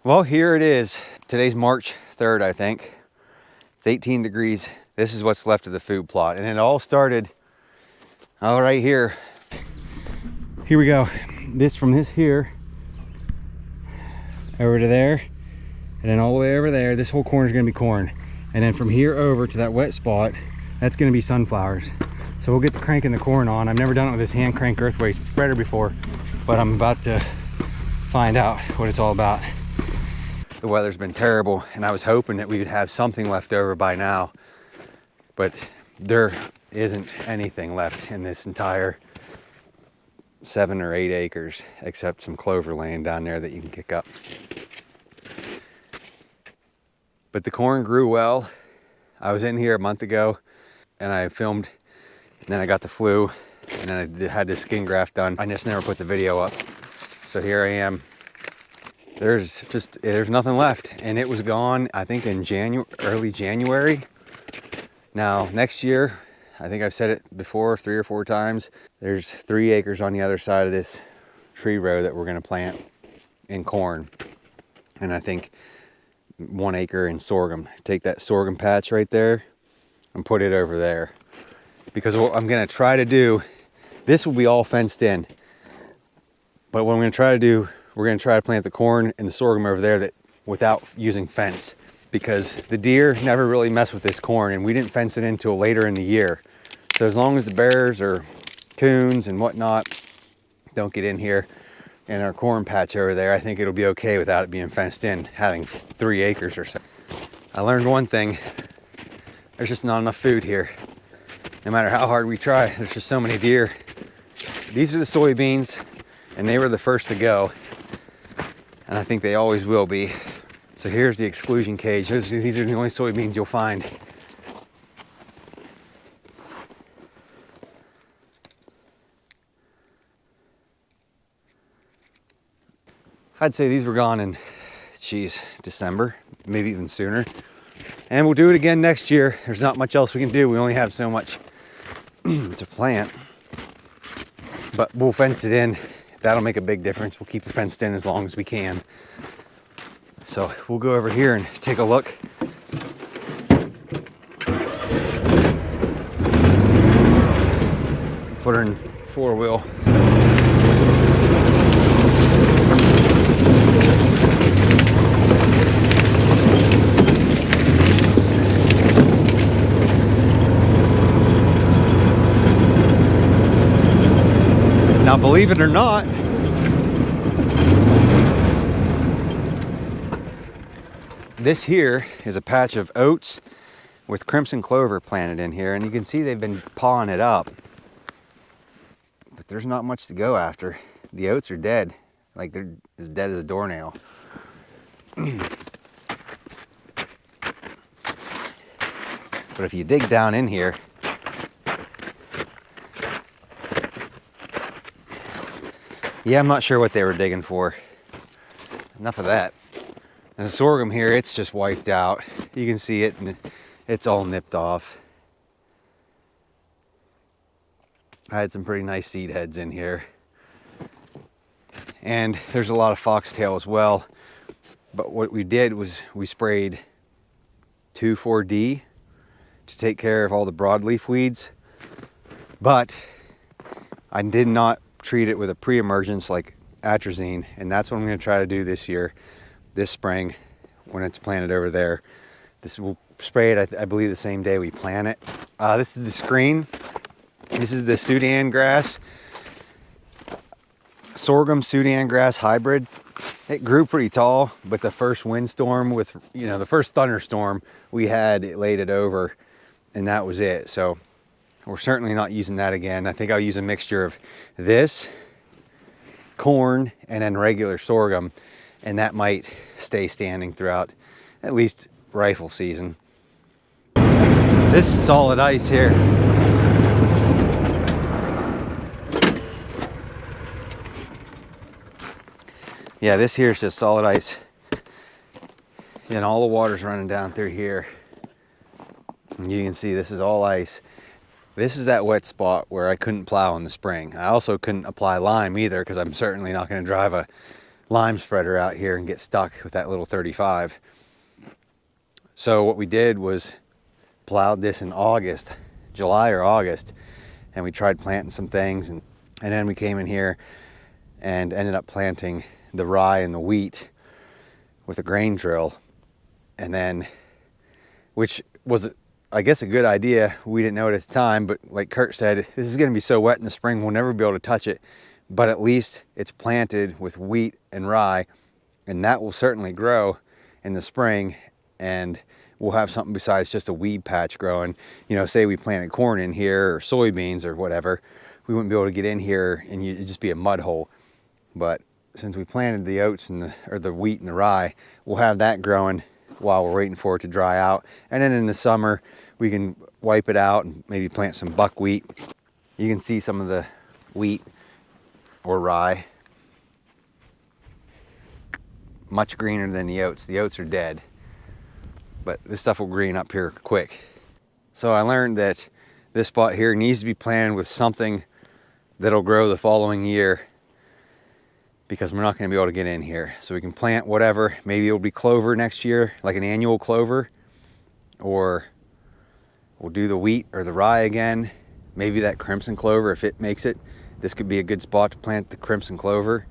Well, here it is. Today's March 3rd, I think. It's 18 degrees. This is what's left of the food plot. And it all started right here. Here we go. From this here over to there, and then all the way over there. This whole corner is going to be corn. And then from here over to that wet spot, that's going to be sunflowers. So we'll get the cranking the corn on. I've never done it with this hand crank earthway spreader before, but I'm about to find out what it's all about. The weather's been terrible, and I was hoping that we would have something left over by now, but there isn't anything left in this entire 7 or 8 acres, except some clover laying down there that you can kick up. But the corn grew well. I was in here a month ago, and I filmed, and then I got the flu, and then I had this skin graft done. I just never put the video up. So here I am. There's nothing left, and it was gone, I think, in early January. Now, next year, I think I've said it before 3 or 4 times, there's 3 acres on the other side of this tree row that we're going to plant in corn, and I think 1 acre in sorghum. Take that sorghum patch right there and put it over there, because what I'm going to try to do, this will be all fenced in, but what I'm going to try to do, we're going to try to plant the corn and the sorghum over there without using fence, because the deer never really mess with this corn, and we didn't fence it in until later in the year. So as long as the bears or coons and whatnot don't get in here in our corn patch over there, I think it'll be okay without it being fenced in, having 3 acres or so. I learned one thing: there's just not enough food here. No matter how hard we try, there's just so many deer. These are the soybeans, and they were the first to go, and I think they always will be. So here's the exclusion cage. These are the only soybeans you'll find. I'd say these were gone in, December, maybe even sooner. And we'll do it again next year. There's not much else we can do. We only have so much to plant. But we'll fence it in. That'll make a big difference. We'll keep it fenced in as long as we can. So we'll go over here and take a look. Put her in 4-wheel. Now, believe it or not, this here is a patch of oats with crimson clover planted in here, and you can see they've been pawing it up. But there's not much to go after. The oats are dead, like they're as dead as a doornail. But if you dig down in here, yeah, I'm not sure what they were digging for. Enough of that. And the sorghum here, it's just wiped out. You can see it, and it's all nipped off. I had some pretty nice seed heads in here. And there's a lot of foxtail as well. But what we did was we sprayed 2,4-D to take care of all the broadleaf weeds. But I did not treat it with a pre-emergence like atrazine, and that's what I'm going to try to do this year, this spring, when it's planted over there. We'll spray it, I believe, the same day we plant it. This is the screen. This is the Sudan grass, sorghum Sudan grass hybrid. It grew pretty tall, but the first windstorm the first thunderstorm we had, it laid it over, and that was it. So we're certainly not using that again. I think I'll use a mixture of this, corn, and then regular sorghum, and that might stay standing throughout at least rifle season. This is solid ice here. Yeah, this here is just solid ice. And all the water's running down through here. And you can see this is all ice. This is that wet spot where I couldn't plow in the spring. I also couldn't apply lime either, because I'm certainly not going to drive a lime spreader out here and get stuck with that little 35. So what we did was plowed this in August, July or August, and we tried planting some things, and then we came in here and ended up planting the rye and the wheat with a grain drill. And then, which was, I guess, a good idea. We didn't know it at the time, but like Kurt said, this is going to be so wet in the spring, we'll never be able to touch it. But at least it's planted with wheat and rye, and that will certainly grow in the spring, and we'll have something besides just a weed patch growing. You know, say we planted corn in here or soybeans or whatever, we wouldn't be able to get in here and it'd just be a mud hole. But since we planted the oats and the wheat and the rye, we'll have that growing while we're waiting for it to dry out. And then in the summer, we can wipe it out and maybe plant some buckwheat. You can see some of the wheat or rye. Much greener than the oats. The oats are dead, but this stuff will green up here quick. So I learned that this spot here needs to be planted with something that'll grow the following year, because we're not going to be able to get in here. So we can plant whatever. Maybe it'll be clover next year, like an annual clover, or we'll do the wheat or the rye again. Maybe that crimson clover, if it makes it. This could be a good spot to plant the crimson clover.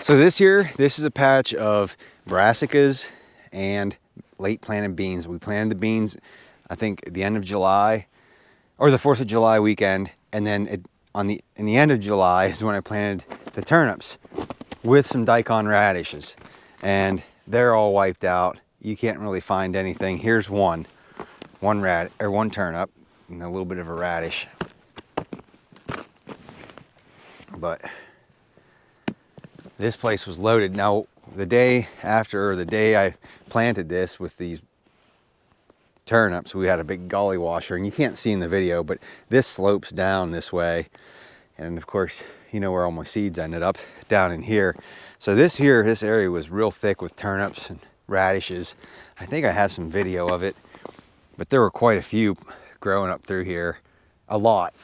So this year, this is a patch of brassicas and late planted beans. We planted the beans, I think, at the end of July, or the 4th of July weekend, and then in the end of July is when I planted the turnips with some daikon radishes, and they're all wiped out. You can't really find anything. Here's one turnip and a little bit of a radish. But this place was loaded. Now, the day after, or the day I planted this with these turnips, we had a big gully washer, and you can't see in the video, but this slopes down this way. And of course, you know where all my seeds ended up, down in here. So this area was real thick with turnips and radishes. I think I have some video of it, but there were quite a few growing up through here, a lot.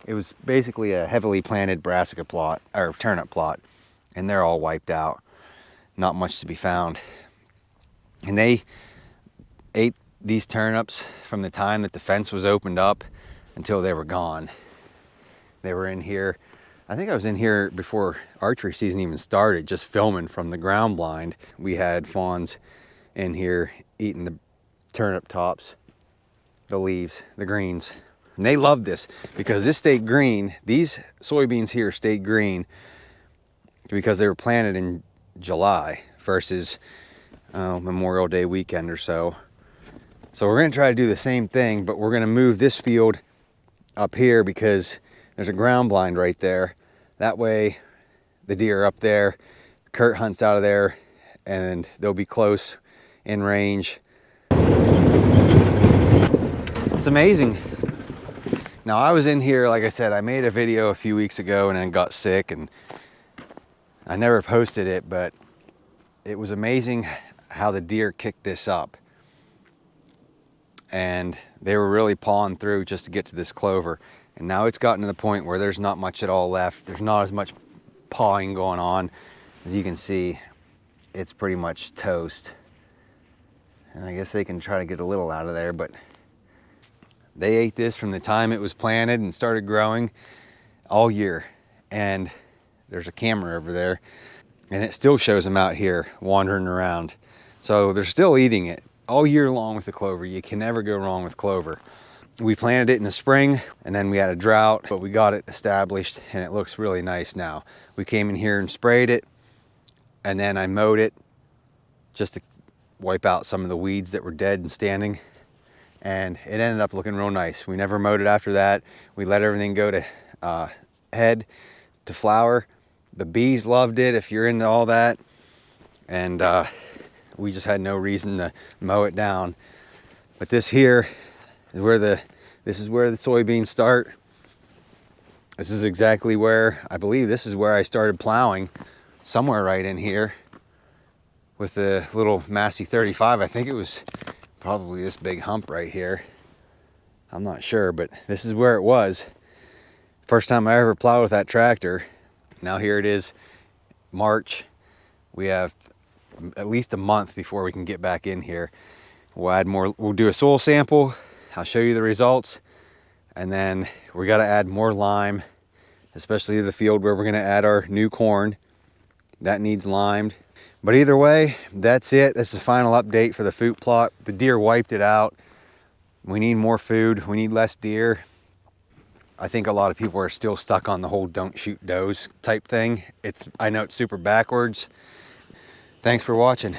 It was basically a heavily planted brassica plot, or turnip plot, and they're all wiped out. Not much to be found. And they ate these turnips from the time that the fence was opened up until they were gone. They were in here. I think I was in here before archery season even started, just filming from the ground blind. We had fawns in here eating the turnip tops, the leaves, the greens. And they loved this because this stayed green. These soybeans here stayed green because they were planted in July versus Memorial Day weekend or so. So we're going to try to do the same thing, but we're going to move this field up here because there's a ground blind right there. That way the deer are up there. Kurt hunts out of there and they'll be close in range. It's amazing. Now I was in here, like I said, I made a video a few weeks ago and then got sick and I never posted it, but it was amazing how the deer kicked this up. And they were really pawing through just to get to this clover. And now it's gotten to the point where there's not much at all left. There's not as much pawing going on. As you can see, it's pretty much toast. And I guess they can try to get a little out of there, but they ate this from the time it was planted and started growing all year. And there's a camera over there, and it still shows them out here wandering around. So they're still eating it all year long with the clover. You can never go wrong with clover. We planted it in the spring, and then we had a drought, but we got it established, and it looks really nice now. We came in here and sprayed it, and then I mowed it just to wipe out some of the weeds that were dead and standing, and it ended up looking real nice. We never mowed it after that. We let everything go to head, to flower. The bees loved it, if you're into all that, and we just had no reason to mow it down. But this here is where the soybeans start. This is exactly where, I believe this is where I started plowing, somewhere right in here with the little Massey 35. I think it was probably this big hump right here. I'm not sure, but this is where it was. First time I ever plowed with that tractor. Now here it is, March. We have at least a month before we can get back in here. We'll add more, we'll do a soil sample. I'll show you the results. And then we got to add more lime, especially to the field where we're going to add our new corn. That needs limed. But either way, that's it. That's the final update for the fruit plot. The deer wiped it out. We need more food. We need less deer. I think a lot of people are still stuck on the whole don't shoot does type thing. I know it's super backwards. Thanks for watching.